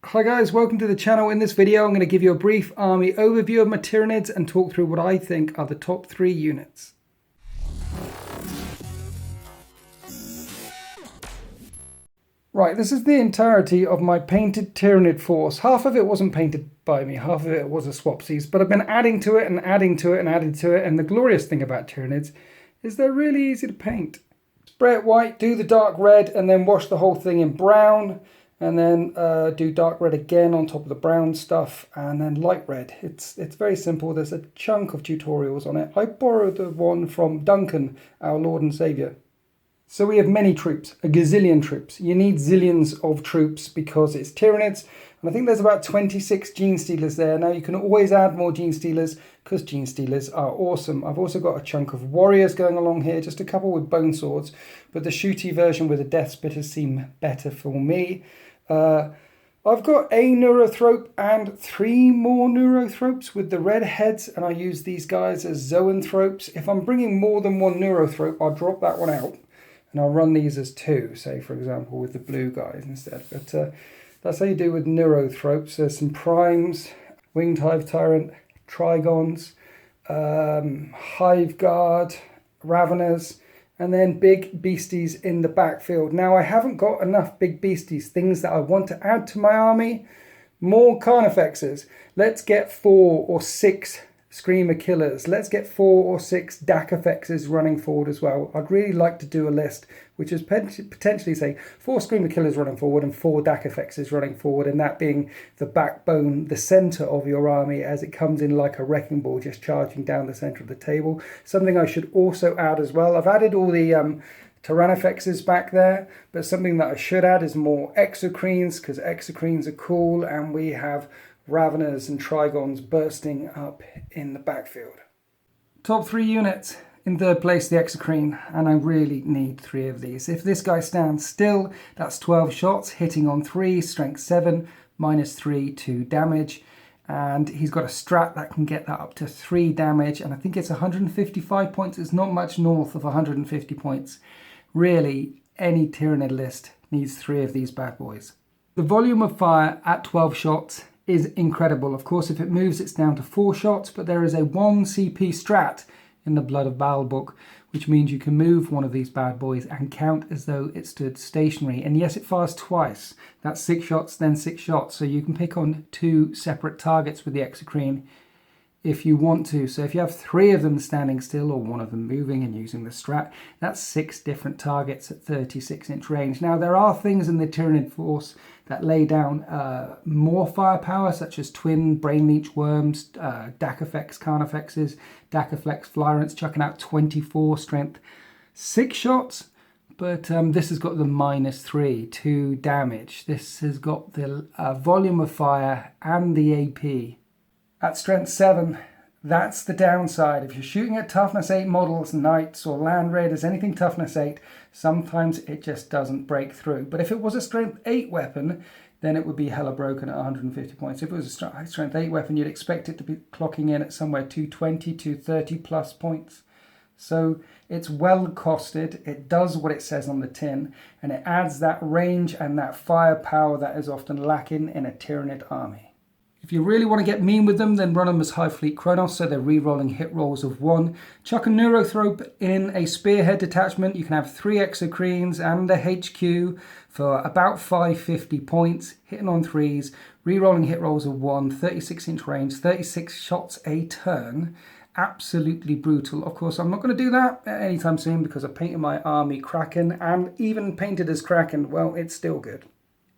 Hi guys, welcome to the channel. In this video I'm going to give you a brief army overview of my Tyranids and talk through what I think are the top 3 units. Right, this is the entirety of my painted Tyranid force. Half of it wasn't painted by me, half of it was a swapsies, but I've been adding to it and adding to it and adding to it, and the glorious thing about Tyranids is they're really easy to paint. Spray it white, do the dark red, and then wash the whole thing in brown. And then do dark red again on top of the brown stuff, and then light red. It's very simple. There's a chunk of tutorials on it. I borrowed the one from Duncan, our Lord and Saviour. So we have many troops, a gazillion troops. You need zillions of troops because it's Tyranids, and I think there's about 26 Gene Stealers there. Now you can always add more Gene Stealers because Gene Stealers are awesome. I've also got a chunk of warriors going along here, just a couple with bone swords, but the shooty version with the death spitters seem better for me. I've got a Neurothrope and 3 more Neurothropes with the red heads, and I use these guys as Zoanthropes. If I'm bringing more than one Neurothrope, I'll drop that one out and I'll run these as 2, say for example with the blue guys instead. But that's how you do with Neurothropes. There's some primes, Winged Hive Tyrant, Trigons, Hive Guard, Raveners, and then big beasties in the backfield. Now I haven't got enough big beasties, things that I want to add to my army. More Carnifexes. Let's get 4 or 6 Screamer Killers. Let's get 4 or 6 Dakafexes running forward as well. I'd really like to do a list which is potentially say 4 Screamer Killers running forward and 4 Dakafexes running forward, and that being the backbone, the centre of your army as it comes in like a wrecking ball just charging down the centre of the table. Something I should also add as well. I've added all the Tyrannifexes back there, but something that I should add is more Exocrines, because Exocrines are cool, and we have Raveners and Trigons bursting up in the backfield. Top 3 units. In third place, the Exocrine, and I really need 3 of these. If this guy stands still, that's 12 shots, hitting on 3, strength 7, -3 to damage, and he's got a strat that can get that up to 3 damage, and I think it's 155 points. It's not much north of 150 points. Really, any Tyranid list needs 3 of these bad boys. The volume of fire at 12 shots is incredible. Of course, if it moves, it's down to 4 shots, but there is a 1 CP strat in the Blood of Baal book, which means you can move one of these bad boys and count as though it stood stationary. And yes, it fires twice. That's 6 shots, then 6 shots. So you can pick on 2 separate targets with the Exocrine if you want to. So if you have 3 of them standing still or 1 of them moving and using the strat, that's 6 different targets at 36-inch range. Now there are things in the Tyranid force that lay down more firepower, such as twin brain leech worms, Dakafex, Carnifexes, Dakaflex, Flyrants, chucking out 24 strength 6 shots. But this has got the -3 to damage. This has got the volume of fire and the AP. At strength 7, that's the downside. If you're shooting at toughness 8 models, knights or land raiders, anything toughness 8, sometimes it just doesn't break through. But if it was a strength 8 weapon, then it would be hella broken at 150 points. If it was a strength 8 weapon, you'd expect it to be clocking in at somewhere 220 to 30 plus points. So it's well costed, it does what it says on the tin, and it adds that range and that firepower that is often lacking in a Tyranid army. If you really want to get mean with them, then run them as High Fleet Kronos, so they're re-rolling hit rolls of 1. Chuck a Neurothrope in a Spearhead detachment. You can have 3 Exocrines and a HQ for about 550 points, hitting on 3s, re-rolling hit rolls of 1, 36-inch range, 36 shots a turn. Absolutely brutal. Of course, I'm not going to do that anytime soon because I painted my army Kraken, and even painted as Kraken, well, it's still good.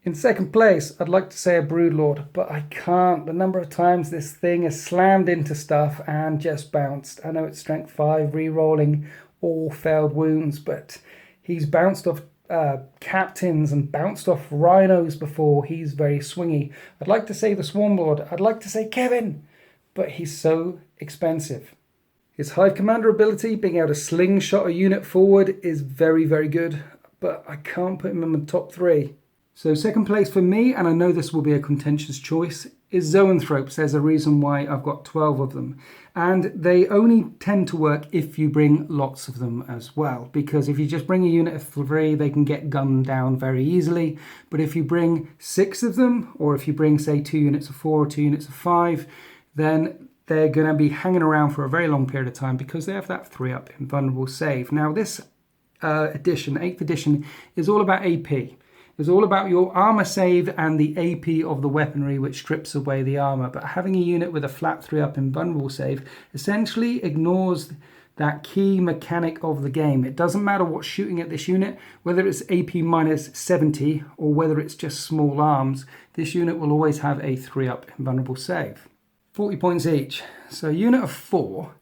In second place, I'd like to say a Broodlord, but I can't. The number of times this thing has slammed into stuff and just bounced. I know it's strength 5, re-rolling all failed wounds, but he's bounced off captains and bounced off rhinos before. He's very swingy. I'd like to say the Swarmlord. I'd like to say Kevin, but he's so expensive. His Hive Commander ability, being able to slingshot a unit forward, is very, very good, but I can't put him in the top 3. So second place for me, and I know this will be a contentious choice, is Zoanthropes. There's a reason why I've got 12 of them. And they only tend to work if you bring lots of them as well. Because if you just bring a unit of 3, they can get gunned down very easily. But if you bring 6 of them, or if you bring, say, 2 units of 4 or 2 units of 5, then they're going to be hanging around for a very long period of time because they have that 3-up invulnerable save. Now, this edition, 8th edition, is all about AP. It's all about your armor save and the AP of the weaponry, which strips away the armor. But having a unit with a flat 3-up invulnerable save essentially ignores that key mechanic of the game. It doesn't matter what's shooting at this unit, whether it's AP minus 70 or whether it's just small arms, this unit will always have a 3-up invulnerable save. 40 points each. So a unit of 4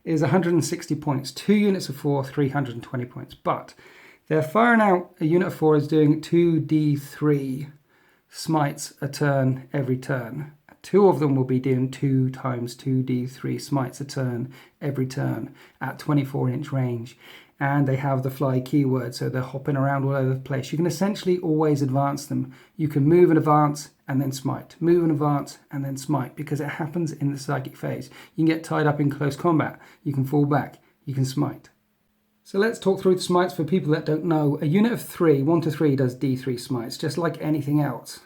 is 160 points. 2 units of 4, 320 points. But they're firing out, a unit of 4 is doing 2d3 smites a turn every turn. 2 of them will be doing 2 times 2d3 smites a turn every turn at 24-inch range. And they have the fly keyword, so they're hopping around all over the place. You can essentially always advance them. You can move and advance and then smite. Move and advance and then smite, because it happens in the psychic phase. You can get tied up in close combat. You can fall back. You can smite. So let's talk through the smites for people that don't know. A unit of 3, 1 to 3, does d3 smites, just like anything else.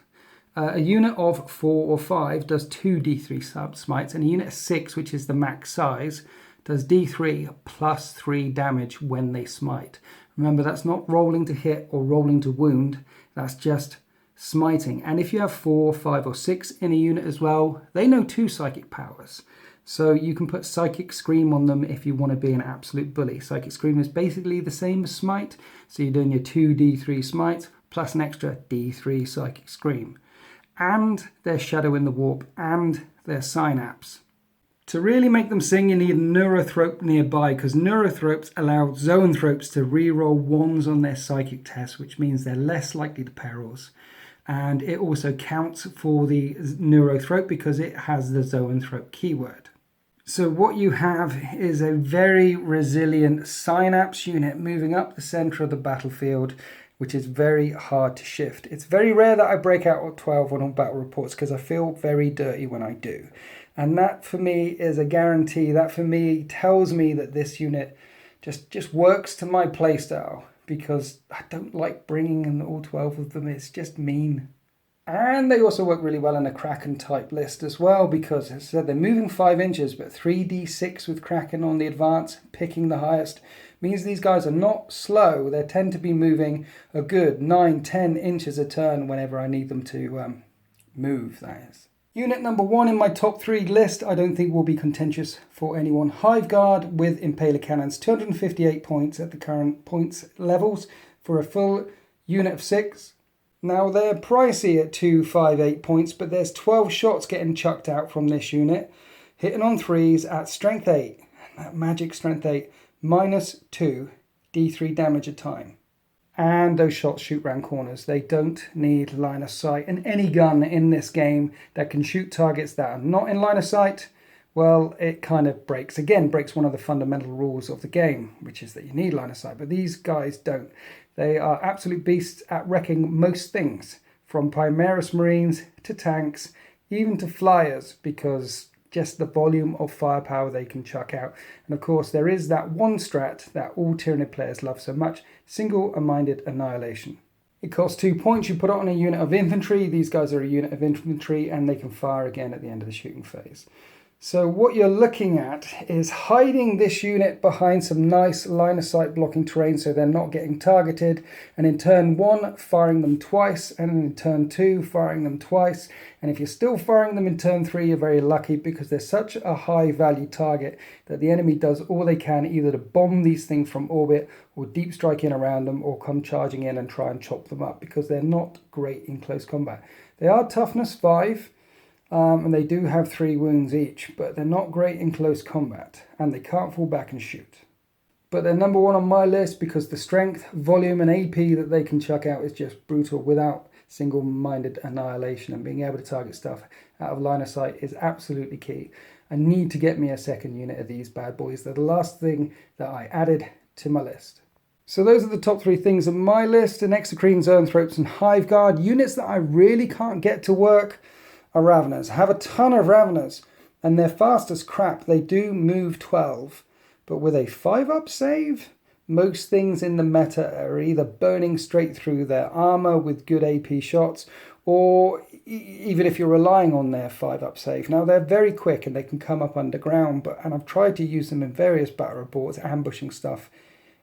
A unit of 4 or 5 does 2 d3 sub smites, and a unit of 6, which is the max size, does d3 plus 3 damage when they smite. Remember, that's not rolling to hit or rolling to wound, that's just smiting. And if you have 4, 5 or 6 in a unit as well, they know 2 psychic powers. So you can put Psychic Scream on them if you want to be an absolute bully. Psychic Scream is basically the same as Smite. So you're doing your 2d3 Smite plus an extra d3 Psychic Scream. And their Shadow in the Warp and their Synapse. To really make them sing, you need a Neurothrope nearby, because Neurothropes allow Zoanthropes to reroll 1s on their Psychic test, which means they're less likely to perils. And it also counts for the Neurothrope because it has the Zoanthrope keyword. So what you have is a very resilient Synapse unit moving up the center of the battlefield, which is very hard to shift. It's very rare that I break out at 12 on all battle reports because I feel very dirty when I do. And that for me is a guarantee. That for me tells me that this unit just works to my playstyle, because I don't like bringing in all 12 of them. It's just mean. And they also work really well in a Kraken type list as well, because as I said, they're moving 5 inches, but 3d6 with Kraken on the advance, picking the highest, means these guys are not slow. They tend to be moving a good 9, 10 inches a turn whenever I need them to move, that is. Unit number 1 in my top 3 list, I don't think will be contentious for anyone. Hive Guard with Impaler Cannons, 258 points at the current points levels for a full unit of 6. Now they're pricey at 258 points, but there's 12 shots getting chucked out from this unit, hitting on 3s at strength 8, that magic strength 8, minus 2 d3 damage a time. And those shots shoot round corners. They don't need line of sight. And any gun in this game that can shoot targets that are not in line of sight, well, it kind of breaks one of the fundamental rules of the game, which is that you need line of sight. But these guys don't. They are absolute beasts at wrecking most things, from Primaris Marines to tanks, even to flyers, because just the volume of firepower they can chuck out. And of course, there is that one strat that all Tyranid players love so much, single-minded annihilation. It costs 2 points. You put it on a unit of infantry. These guys are a unit of infantry, and they can fire again at the end of the shooting phase. So what you're looking at is hiding this unit behind some nice line of sight blocking terrain so they're not getting targeted, and in turn 1 firing them twice, and in turn 2 firing them twice. And if you're still firing them in turn 3, you're very lucky, because they're such a high value target that the enemy does all they can either to bomb these things from orbit or deep strike in around them or come charging in and try and chop them up, because they're not great in close combat. They are toughness 5. And they do have 3 wounds each, but they're not great in close combat, and they can't fall back and shoot. But they're number 1 on my list because the strength, volume and AP that they can chuck out is just brutal without single-minded annihilation, and being able to target stuff out of line of sight is absolutely key. I need to get me a second unit of these bad boys. They're the last thing that I added to my list. So those are the top 3 things on my list: an Exocrine, Zoanthropes and Hive Guard. Units that I really can't get to work are Raveners. I have a ton of Raveners, and they're fast as crap. They do move 12, but with a 5-up save, most things in the meta are either burning straight through their armor with good AP shots, or even if you're relying on their 5-up save. Now, they're very quick and they can come up underground, and I've tried to use them in various battle reports, ambushing stuff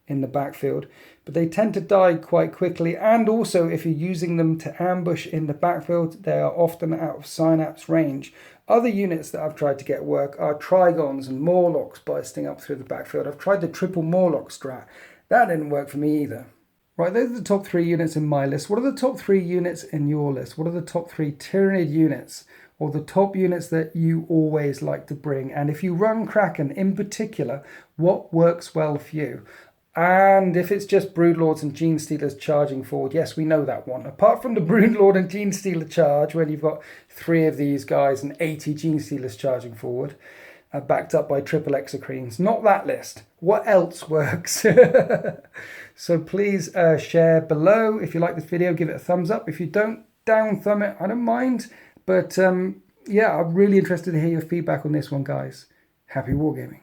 in the backfield, but they tend to die quite quickly. And also, if you're using them to ambush in the backfield, they are often out of synapse range. Other units that I've tried to get work are Trigons and Morlocks bursting up through the backfield. I've tried the triple Morlock strat. That didn't work for me either. Right, those are the top 3 units in my list. What are the top 3 units in your list? What are the top 3 Tyranid units, or the top units that you always like to bring? And if you run Kraken in particular, what works well for you? And if it's just Broodlords and Gene Stealers charging forward, yes, we know that one. Apart from the Broodlord and Gene Stealer charge, when you've got 3 of these guys and 80 Gene Stealers charging forward, backed up by triple Exocrines. Not that list. What else works? So please share below. If you like this video, give it a thumbs up. If you don't, down thumb it. I don't mind. But yeah, I'm really interested to hear your feedback on this one, guys. Happy wargaming.